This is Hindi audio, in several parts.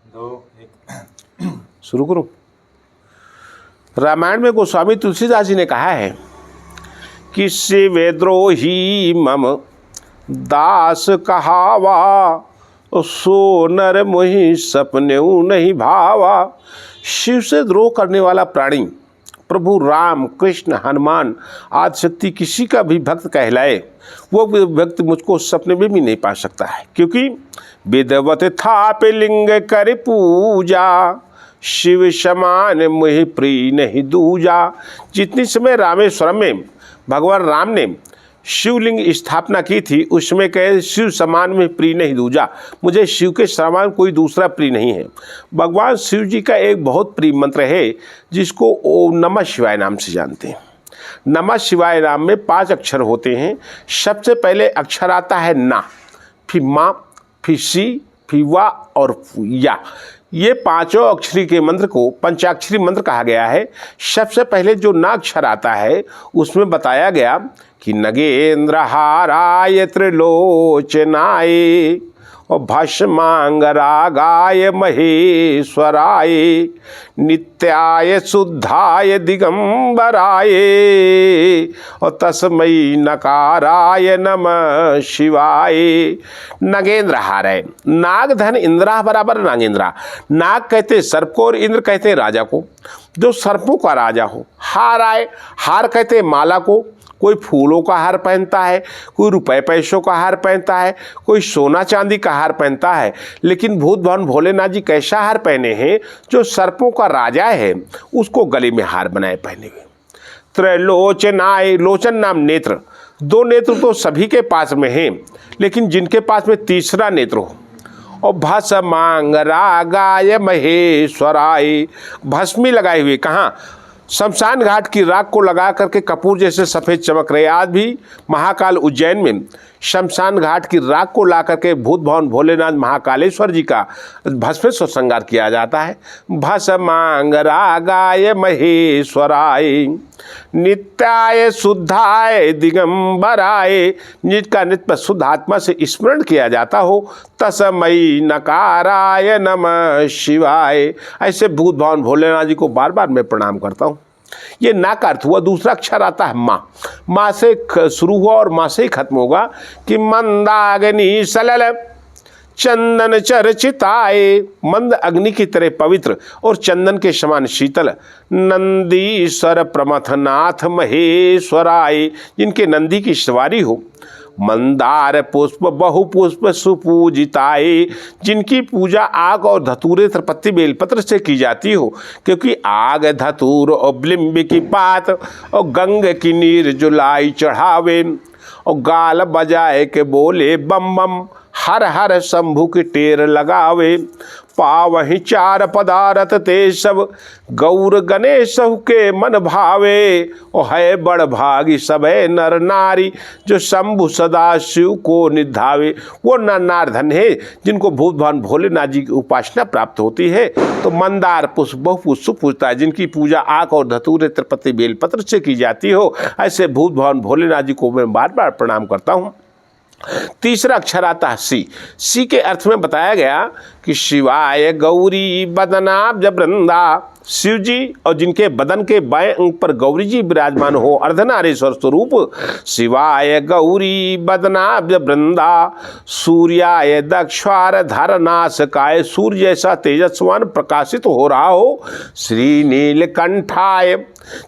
शुरू करूं। रामायण में गोस्वामी तुलसीदास जी ने कहा है कि शिवेद्रोही मम दास कहावा, सो नर मोहि सपने नहीं भावा। शिव से द्रोह करने वाला प्राणी प्रभु राम, कृष्ण, हनुमान आदि शक्ति किसी का भी भक्त कहलाए, वो व्यक्ति मुझको सपने में भी नहीं पा सकता है, क्योंकि विदवत थाप लिंग कर पूजा, शिव समान मुहि प्रिय नहीं दूजा। जितनी समय रामेश्वरम में भगवान राम ने शिवलिंग स्थापना की थी, उसमें कहे शिव समान में प्रिय नहीं दूजा, मुझे शिव के समान कोई दूसरा प्रिय नहीं है। भगवान शिव जी का एक बहुत प्रिय मंत्र है जिसको ओम नमः शिवाय नाम से जानते हैं। नमः शिवाय नाम में 5 अक्षर होते हैं। सबसे पहले अक्षर आता है ना, फिर माँ, फिर सी, फिर वा और या। ये 5 अक्षरी के मंत्र को पंचाक्षरी मंत्र कहा गया है। सबसे पहले जो ना अक्षर आता है उसमें बताया गया कि नगेंद्र हाराय त्रिलोचनाय और भस्मांगरागाय महेश्वराय नित्याय शुद्धाय दिगंबराय और तस्मै नकाराय नमः शिवाय। नगेंद्र हाराय, नाग धन इंद्रा बराबर नागेंद्रा। नाग कहते सर्प को और इंद्र कहते राजा को, जो सर्पों का राजा हो। हाराय, हार कहते माला को, कोई फूलों का हार पहनता है, कोई रुपए पैसों का हार पहनता है, कोई सोना चांदी का हार पहनता है। लेकिन भूत भवन भोलेनाथ जी कैसा हार पहने हैं? जो सर्पों का राजा है उसको गले में हार बनाए पहने हुए। त्रैलोचनाय, लोचन नाम नेत्र। 2 नेत्र तो सभी के पास में हैं, लेकिन जिनके पास में तीसरा नेत्र हो। और भस्मांगरागाय महेश्वराय, भस्मी लगाए हुए। कहाँ? शमशान घाट की राख को लगा करके कपूर जैसे सफ़ेद चमक रहे। आज भी महाकाल उज्जैन में शमशान घाट की राख को ला करके भूत भवन भोलेनाथ महाकालेश्वर जी का भस्मेश्वर श्रृंगार किया जाता है। भस्मांगरागाय महेश्वराय नित्याय शुद्धाय दिगंबराय, जिसका नित्य शुद्ध आत्मा से स्मरण किया जाता हो। तस्मै नकाराय नमः शिवाय। ऐसे भूत भवन भोलेनाथ जी को बार बार मैं प्रणाम करता हूँ। ये ना का अर्थ हुआ। दूसरा अक्षर आता है माँ। माँ से शुरू हुआ और माँ से ही खत्म होगा कि मंदाग्नि सलल चंदन चर्चिताए, मंद अग्नि की तरह पवित्र और चंदन के समान शीतल। नंदीश्वर प्रमथनाथ महेश्वराय, जिनके नंदी की सवारी हो। मंदार पुष्प बहुपुष्प सुपूजिताए, जिनकी पूजा आग और धतूरे त्रिपत्ति बेलपत्र से की जाती हो, क्योंकि आग धतूर और बिल्व की पात और गंग की नीर जुलाई चढ़ावे और गाल बजाए के बोले बम बम, हर हर शंभु की टेर लगावे। पावहि 4 पदारथ ते सब, गौर गणेश के मन भावे। और है बड़ भागी सबे नर नारी, जो शंभु सदा शिव को निधावे। वो नर नार धन है जिनको भूत भवन भोलेनाथ जी की उपासना प्राप्त होती है। तो मंदार पुष्प बहुपुष्प पूजता है, जिनकी पूजा आक और धतूरे त्रिपत्ति बेलपत्र से की जाती हो। ऐसे भूत भवन भोलेनाथ जी को मैं बार बार प्रणाम करता हूँ। तीसरा अक्षर आता है सी। सी के अर्थ में बताया गया कि शिवाय गौरी बदनाब्ज वृंदा, शिव जी और जिनके बदन के बाएं अंग पर गौरी जी विराजमान हो, अर्धनारीश्वर स्वरूप। शिवाय गौरी बदनाब्ज वृंदा, सूर्याय दक्षार धरनाशकाय, सूर्य जैसा तेजस्वान प्रकाशित हो रहा हो। श्री नीलकंठाय,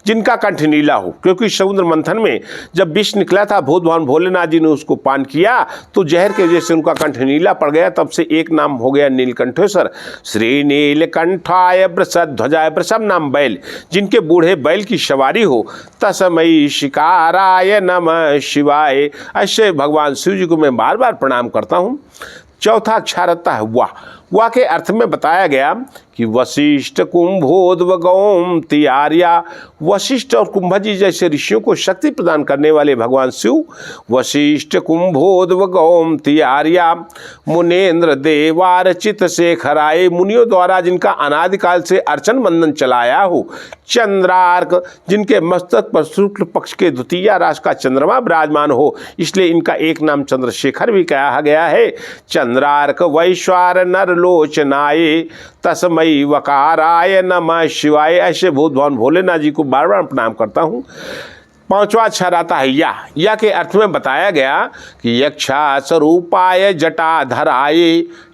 जिनका कंठ नीला हो, क्योंकि समुद्र मंथन में जब विष निकला था भूत भवन भोलेनाथ जी ने उसको पान किया तो जहर के वजह से उनका कंठ नीला पड़ गया, तब से एक नाम हो गया नीलकंठेश्वर। श्री नीलकंठाय वृषध्वजाय, वृषभ नाम बैल, जिनके बूढ़े बैल की सवारी हो। तस्मै शिकाराय नमः शिवाय। ऐसे भगवान शिव जी को मैं बार बार प्रणाम करता हूँ। चौथा अक्षर आता है वाह। वाह के अर्थ में बताया गया कि वशिष्ठ कुंभोद्व गौमती आर्या, वशिष्ठ और कुंभ जी जैसे ऋषियों को शक्ति प्रदान करने वाले भगवान शिव। वशिष्ठ कुंभोद्व गौमती आर्या, मुनेन्द्र देवार्चित शेखराय, मुनियों द्वारा जिनका अनादिकाल से अर्चन बंधन चलाया हो। चंद्रार्क, जिनके मस्तक पर शुक्ल पक्ष के द्वितीय राशि का चंद्रमा विराजमान हो, इसलिए इनका एक नाम चंद्रशेखर भी कहा गया है। चंद्रार्क वैश्वानर लोचनाय तस्मै वकाराय नमः शिवाय। ऐसे भूत भवन भोलेनाथ जी को बार बार प्रणाम करता हूँ। पांचवा अक्षर आता है या के अर्थ में बताया गया कि यक्षा स्वरूपाय जटाधराय,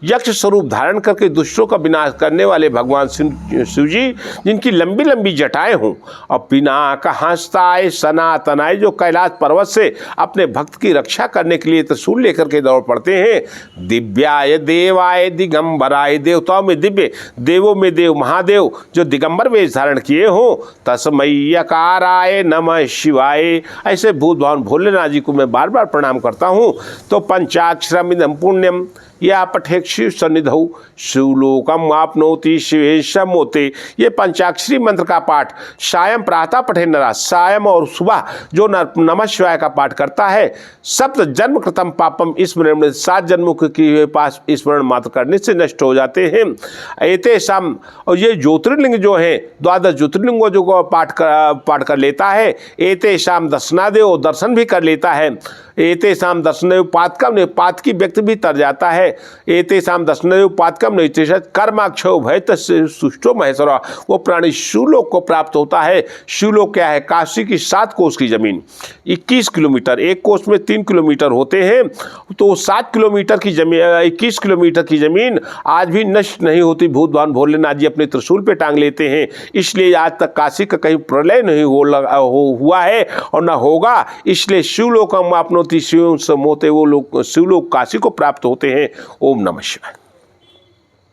यक्ष स्वरूप धारण करके दुष्टों का विनाश करने वाले भगवान शिव जी जिनकी लंबी लंबी जटाएं हों, और पिनाक हस्ताय सनातनाय, जो कैलाश पर्वत से अपने भक्त की रक्षा करने के लिए त्रिशूल लेकर के दौड़ पड़ते हैं। दिव्याय देवाय दिगंबराय, देवताओं में दिव्य, देवों में देव महादेव जो दिगंबर वेश धारण किए हों। तस्मै यकाराय नमः शिवाय। ऐसे भूत भवन भोलेनाथ जी को मैं बार बार प्रणाम करता हूँ। तो पंचाक्षरमिदं पुण्यम या पठेक्षु सन्निधौ शिवलोकम आपनोति शिवेशम होते, ये पंचाक्षरी मंत्र का पाठ सायं प्रातः पठे नरा, सायं और सुबह जो नमः शिवाय का पाठ करता है, सप्त जन्म कृतम पापम स्मरण में 7 जन्मों के पास स्मरण मात्र करने से नष्ट हो जाते हैं। एते शाम, और ये ज्योतिर्लिंग जो है 12 ज्योतिर्लिंगों जो पाठ कर लेता है, एते शाम दर्शनादेव दर्शन भी कर लेता है। एते शाम दर्शनदेव पातकम नहीं, पातकी व्यक्ति भी तर जाता है। एते शाम दर्शनदेव पातकम नहीं कर्माक्षय भय सुष्टो महेश्वर, वो प्राणी शिवलोक को प्राप्त होता है। शिवलोक क्या है? काशी की 7 कोस की जमीन, 21 किलोमीटर, एक कोस में 3 किलोमीटर होते हैं, तो 7 किलोमीटर की जमीन, 21 किलोमीटर की जमीन आज भी नष्ट नहीं होती। भूत भवन भोलेनाथ जी अपने त्रिशूल पे टांग लेते हैं, इसलिए आज तक काशी का कहीं प्रलय नहीं हुआ है और न होगा। इसलिए शिवलोक हम आपनोति शिव समोते, वो लोग शिवलोक काशी को प्राप्त होते हैं। ओम नमः शिवाय।